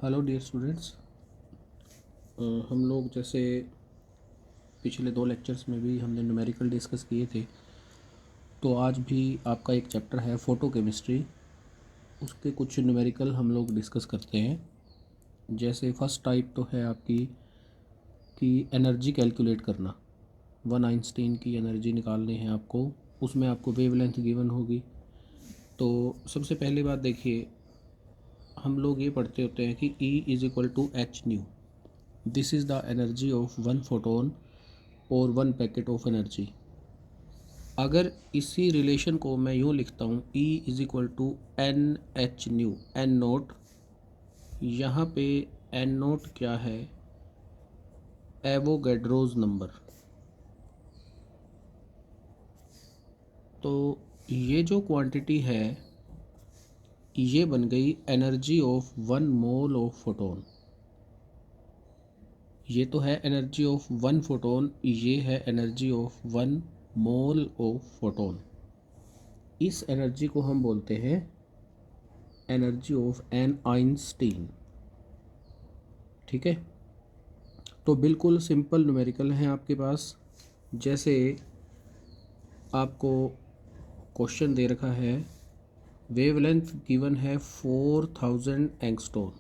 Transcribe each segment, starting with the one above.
Hello dear students. हम लोग जैसे पिछले 2 लेक्चर्स में भी हमने न्यूमेरिकल डिस्कस किए थे, तो आज भी आपका एक चैप्टर है फ़ोटो केमिस्ट्री, उसके कुछ न्यूमेरिकल हम लोग डिस्कस करते हैं। जैसे फर्स्ट टाइप तो है आपकी कि एनर्जी कैलकुलेट करना। वन आइंस्टीन की एनर्जी निकालनी है आपको, उसमें आपको वेवलेंथ गिवन होगी। तो सबसे पहली बात देखिए, हम लोग ये पढ़ते होते हैं कि E = H²। This is the energy of one photon और वन पैकेट ऑफ एनर्जी। अगर इसी रिलेशन को मैं यूँ लिखता हूँ E = NH², एन नोट, यहाँ पे एन नोट क्या है? Avogadro's number. तो ये जो क्वांटिटी है ये बन गई energy of 1 mole of photon. ये तो है एनर्जी ऑफ 1 फोटोन, ये है energy of 1 mole of photon. इस एनर्जी को हम बोलते हैं एनर्जी ऑफ एन आइंस्टीन। ठीक है, तो बिल्कुल सिंपल न्यूमेरिकल हैं आपके पास। जैसे आपको क्वेश्चन दे रखा है, वेवलेंथ गिवन है 4000 एंगस्ट्रॉम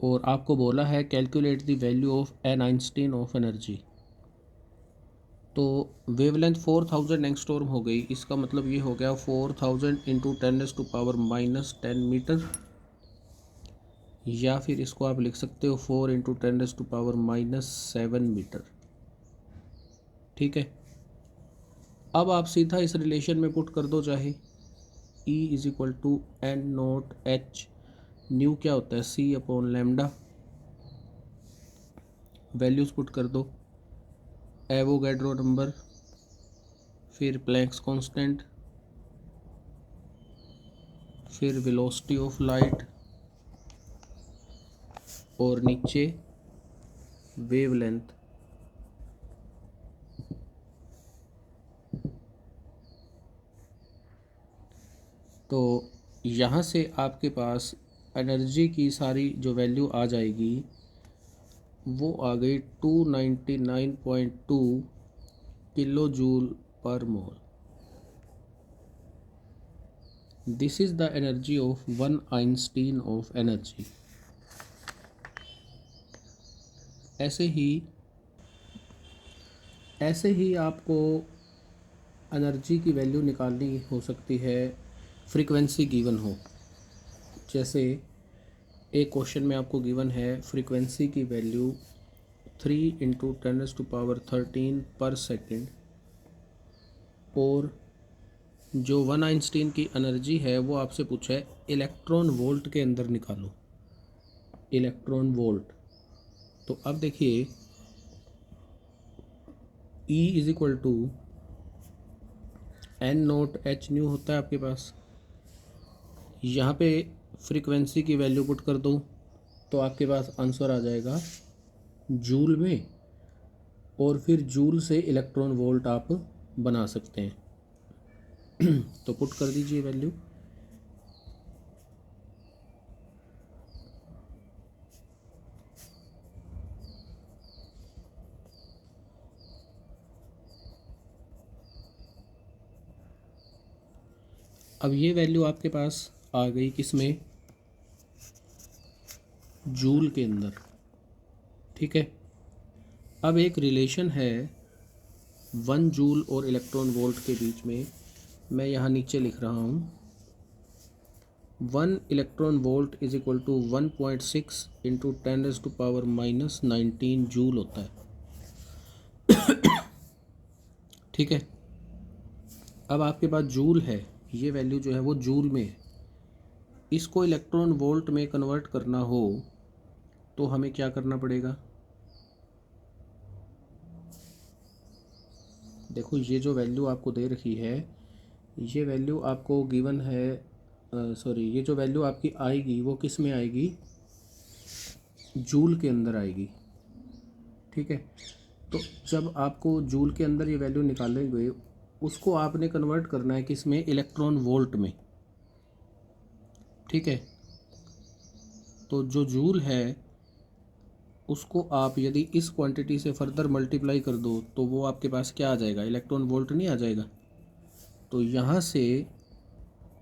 और आपको बोला है calculate the value of an einstein of energy. तो वेवलेंथ 4000 एंगस्ट्रॉम हो गई, इसका मतलब ये हो गया 4000 × 10⁻⁻10 मीटर, या फिर इसको आप लिख सकते हो 4 × 10⁻⁻7 मीटर। ठीक है, अब आप सीधा इस रिलेशन में पुट कर दो चाहे E = N0H। न्यू क्या होता है? C/λ। वैल्यूज़ पुट कर दो, एवोगैड्रो नंबर, फिर प्लैंक्स कांस्टेंट, फिर वेलोसिटी ऑफ लाइट और नीचे वेवलेंथ। तो यहाँ से आपके पास एनर्जी की सारी जो वैल्यू आ जाएगी वो आ गई 299.2 किलो जूल पर मोल। This is the energy of one Einstein of energy. ऐसे ही आपको एनर्जी की वैल्यू निकालनी हो सकती है, फ्रीक्वेंसी गिवन हो। जैसे एक क्वेश्चन में आपको गिवन है फ्रीक्वेंसी की वैल्यू 3 × 10⁻13 पर सेकेंड, और जो वन आइंस्टीन की एनर्जी है वो आपसे पूछा है इलेक्ट्रॉन वोल्ट के अंदर निकालो, इलेक्ट्रॉन वोल्ट। तो अब देखिए E = N0H² होता है आपके पास। यहाँ पे फ्रीक्वेंसी की वैल्यू पुट कर दो तो आपके पास आंसर आ जाएगा जूल में, और फिर जूल से इलेक्ट्रॉन वोल्ट आप बना सकते हैं। तो पुट कर दीजिए वैल्यू। अब ये वैल्यू आपके पास आ गई किस में? जूल के अंदर। ठीक है, अब एक रिलेशन है 1 जूल और इलेक्ट्रॉन वोल्ट के बीच में, मैं यहाँ नीचे लिख रहा हूँ 1 इलेक्ट्रॉन वोल्ट = 1.6 × 10⁻⁻19 जूल होता है। ठीक है, अब आपके पास जूल है, ये वैल्यू जो है वो जूल में है। इसको इलेक्ट्रॉन वोल्ट में कन्वर्ट करना हो तो हमें क्या करना पड़ेगा? देखो ये जो वैल्यू आपको दे रखी है, ये वैल्यू आपको गिवन है, ये जो वैल्यू आपकी आएगी वो किस में आएगी? जूल के अंदर आएगी। ठीक है, तो जब आपको जूल के अंदर ये वैल्यू निकालेंगे उसको आपने कन्वर्ट करना है किस में? इलेक्ट्रॉन वोल्ट में। ठीक है, तो जो जूल है उसको आप यदि इस क्वांटिटी से फर्दर मल्टीप्लाई कर दो तो वो आपके पास क्या आ जाएगा, इलेक्ट्रॉन वोल्ट नहीं आ जाएगा। तो यहाँ से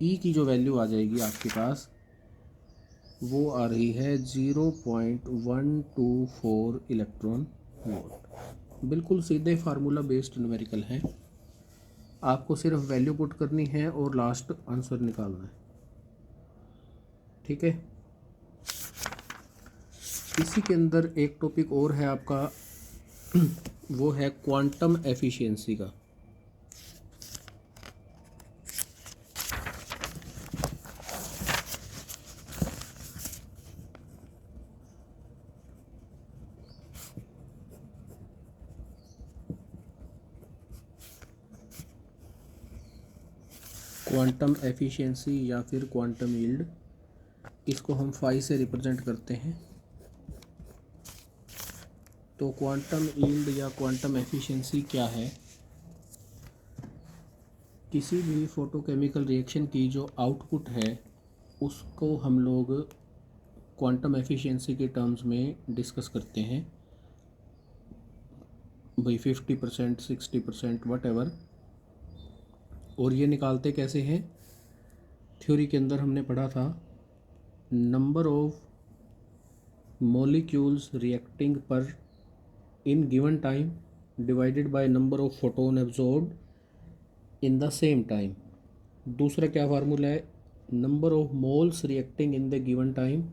ई की जो वैल्यू आ जाएगी आपके पास वो आ रही है 0.124 इलेक्ट्रॉन वोल्ट। बिल्कुल सीधे फार्मूला बेस्ड न्यूमेरिकल है, आपको सिर्फ वैल्यू पुट करनी है और लास्ट आंसर निकालना है। ठीक है, इसी के अंदर एक टॉपिक और है आपका वो है क्वांटम एफिशिएंसी का। क्वांटम एफिशिएंसी या फिर क्वांटम यील्ड, इसको हम फाई से रिप्रेजेंट करते हैं। तो क्वांटम यील्ड या क्वांटम एफिशिएंसी क्या है? किसी भी फोटोकेमिकल रिएक्शन की जो आउटपुट है उसको हम लोग क्वांटम एफिशिएंसी के टर्म्स में डिस्कस करते हैं भाई, 50%, 60%, वट एवर। और ये निकालते कैसे हैं? थ्योरी के अंदर हमने पढ़ा था नंबर ऑफ मॉलिक्यूल्स रिएक्टिंग पर in given time divided by number of photon absorbed in the same time. दूसरा क्या फार्मूला है? Number of moles reacting in the given time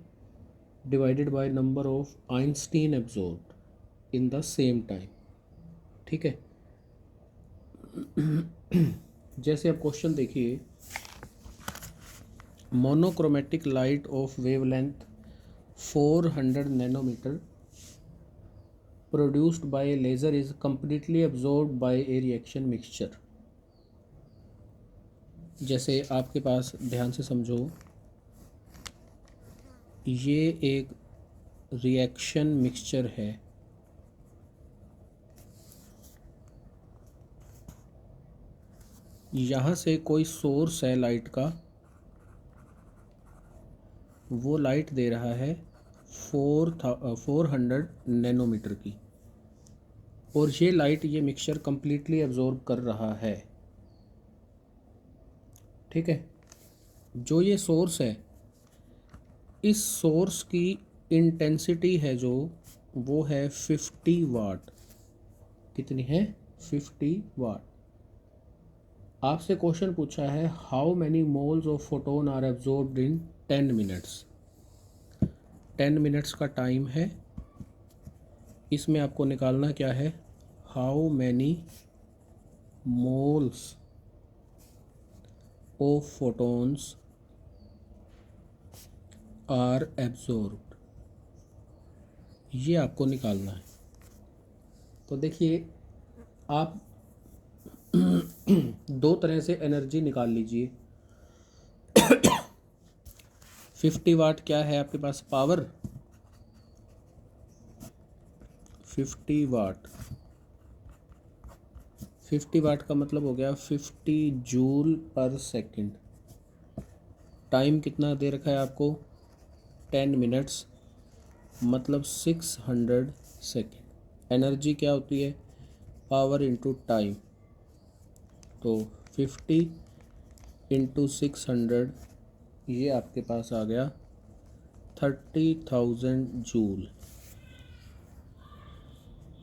divided by number of einstein absorbed in the same time. ठीक है, जैसे आप question देखिए, monochromatic light of wavelength 400 nanometre produced by a laser is completely absorbed by a reaction mixture। जैसे आपके पास, ध्यान से समझो, ये एक रिएक्शन मिक्सचर है। यहाँ से कोई सोर्स है लाइट का, वो लाइट दे रहा है 400 नैनोमीटर की, और ये लाइट ये मिक्सचर कंप्लीटली एब्जॉर्ब कर रहा है। ठीक है, जो ये सोर्स है, इस सोर्स की इंटेंसिटी है जो, वो है 50 वाट। कितनी है? 50 वाट। आपसे क्वेश्चन पूछा है how many moles of photon are absorbed in 10 minutes. 10 minutes का टाइम है, इसमें आपको निकालना क्या है? How many moles of photons are absorbed, ये आपको निकालना है। तो देखिए, आप दो तरह से एनर्जी निकाल लीजिए। 50 वाट क्या है आपके पास? पावर। 50 वाट, 50 वाट का मतलब हो गया 50 जूल पर सेकंड। टाइम कितना दे रखा है आपको? 10 मिनट्स, मतलब 600 सेकंड। एनर्जी क्या होती है? Power into time. तो 50 इंटू 600, ये आपके पास आ गया 30,000 जूल।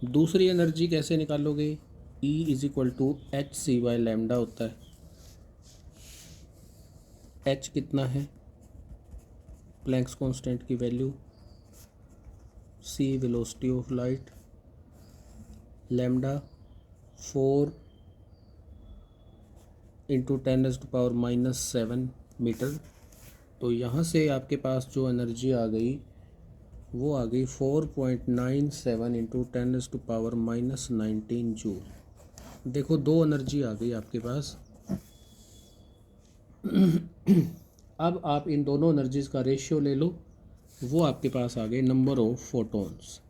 दूसरी एनर्जी कैसे निकालोगे? E is equal to h c by lambda होता है। H कितना है? प्लैंक्स कांस्टेंट की value, C velocity of light, lambda 4 into 10⁻⁻7 metre. तो यहाँ से आपके पास जो एनर्जी आ गई वो आ गई 4.97 इंटू 10⁻⁻19 जूल। देखो, दो एनर्जी आ गई आपके पास। अब आप इन दोनों एनर्जीज का रेशियो ले लो, वो आपके पास आ गए number of photons.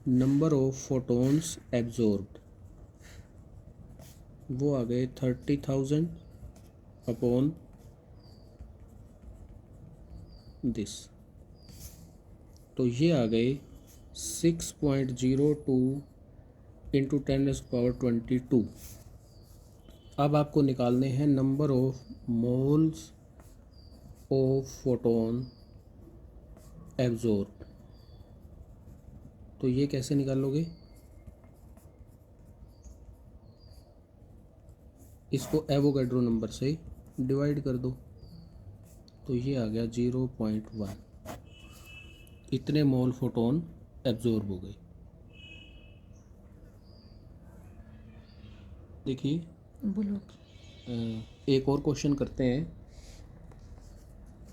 Number of photons absorbed, वो आ गए 30,000 अपॉन दिस। तो ये आ गए 6.02 इंटू 10⁻²²। अब आपको निकालने हैं number of moles of photon absorb. तो ये कैसे निकालोगे? इसको एवोगैड्रो नंबर से डिवाइड कर दो, तो ये आ गया 0.1। इतने मोल फोटोन एब्जॉर्ब हो गए। देखिए, बोलो। एक और क्वेश्चन करते हैं।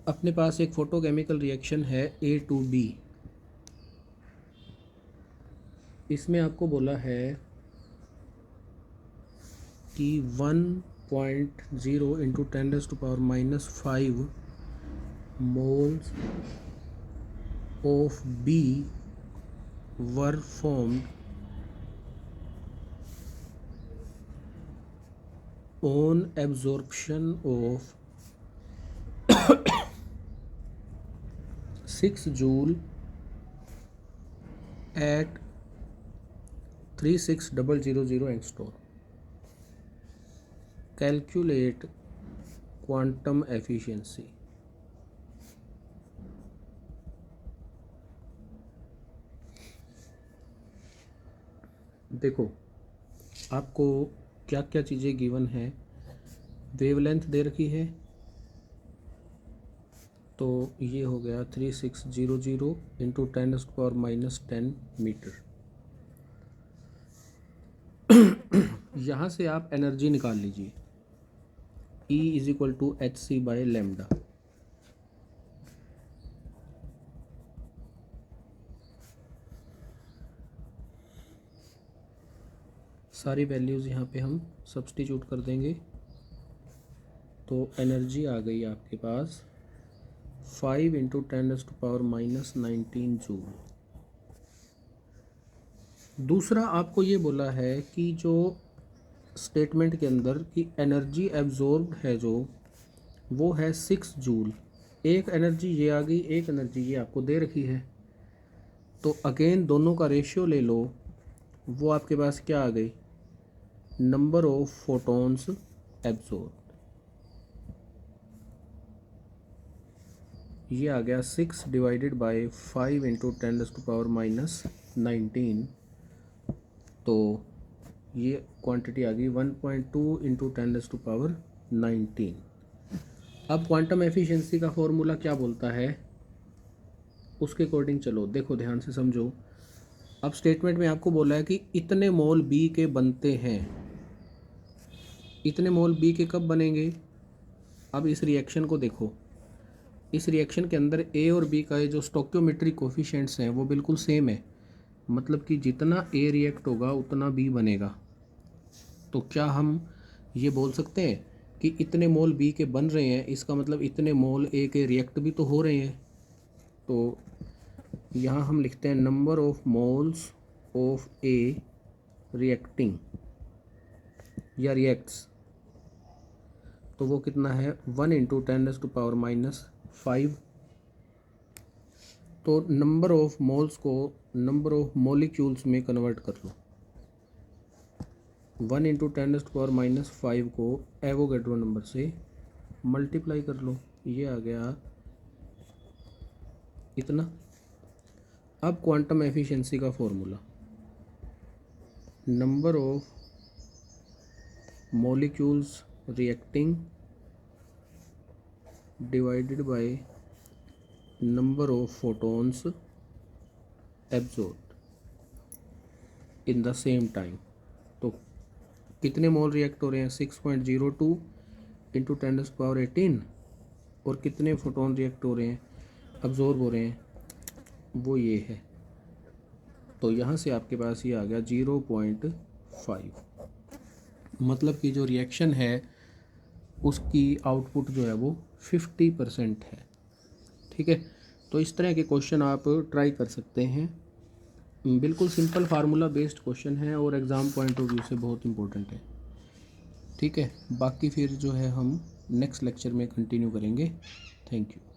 अपने पास एक फोटोकेमिकल रिएक्शन है A2B। इसमें आपको बोला है कि 1.0 into 10⁻⁻5 moles of B were formed on absorption of 6 joule at 36000 angstrom. Calculate quantum efficiency. देखो, आपको क्या क्या चीज़ें गिवन है। वेवलेंथ दे रखी है, तो ये हो गया 3600 इंटू 10⁻⁻10 मीटर। यहाँ से आप एनर्जी निकाल लीजिए, E = hc/λ। सारी वैल्यूज़ यहाँ पे हम सब्स्टिट्यूट कर देंगे, तो एनर्जी आ गई आपके पास 5 इंटू 10⁻⁻19 जूल। दूसरा आपको ये बोला है कि जो स्टेटमेंट के अंदर कि एनर्जी एब्जॉर्ब्ड है जो वो है 6 जूल। एक एनर्जी ये आ गई, एक एनर्जी ये आपको दे रखी है, तो अगेन दोनों का रेशियो ले लो। वो आपके पास क्या आ गई? Number of photons absorb. ये आ गया 6 डिवाइडेड बाय 5 इंटू 10⁻⁻19। तो ये क्वांटिटी आ गई 1.2 इंटू 10⁻⁹। अब क्वांटम एफिशिएंसी का फॉर्मूला क्या बोलता है उसके अकॉर्डिंग चलो, देखो ध्यान से समझो। अब स्टेटमेंट में आपको बोला है कि इतने मोल बी के बनते हैं। इतने मोल बी के कब बनेंगे? अब इस रिएक्शन को देखो, इस रिएक्शन के अंदर ए और बी का जो स्टोक्योमेट्रिक कोफिशिएंट्स हैं वो बिल्कुल सेम है, मतलब कि जितना ए रिएक्ट होगा उतना बी बनेगा। तो क्या हम ये बोल सकते हैं कि इतने मोल बी के बन रहे हैं, इसका मतलब इतने मोल ए के रिएक्ट भी तो हो रहे हैं। तो यहाँ हम लिखते हैं number of moles of A reacting या रिएक्ट्स, तो वो कितना है 1 इंटू 10⁻⁻5। तो नंबर ऑफ मोल्स को नंबर ऑफ मॉलिक्यूल्स में कन्वर्ट कर लो। 1 इंटू 10⁻⁻5 को एवोगैड्रो नंबर से मल्टीप्लाई कर लो, ये आ गया इतना। अब क्वांटम एफिशिएंसी का formula, number of molecules reacting divided by number of photons absorbed in the same time. तो कितने मोल रिएक्ट हो रहे हैं? 6.02 इंटू 10⁻18। और कितने फोटोन रिएक्ट हो रहे हैं, अब्जॉर्ब हो रहे हैं, वो ये है। तो यहाँ से आपके पास ये आ गया 0.5। मतलब कि जो रिएक्शन है उसकी आउटपुट जो है वो 50% है। ठीक है, तो इस तरह के क्वेश्चन आप ट्राई कर सकते हैं। बिल्कुल सिंपल फार्मूला बेस्ड क्वेश्चन है और एग्ज़ाम पॉइंट ऑफ व्यू से बहुत इंपॉर्टेंट है। ठीक है, बाकी फिर जो है हम नेक्स्ट लेक्चर में कंटिन्यू करेंगे। Thank you.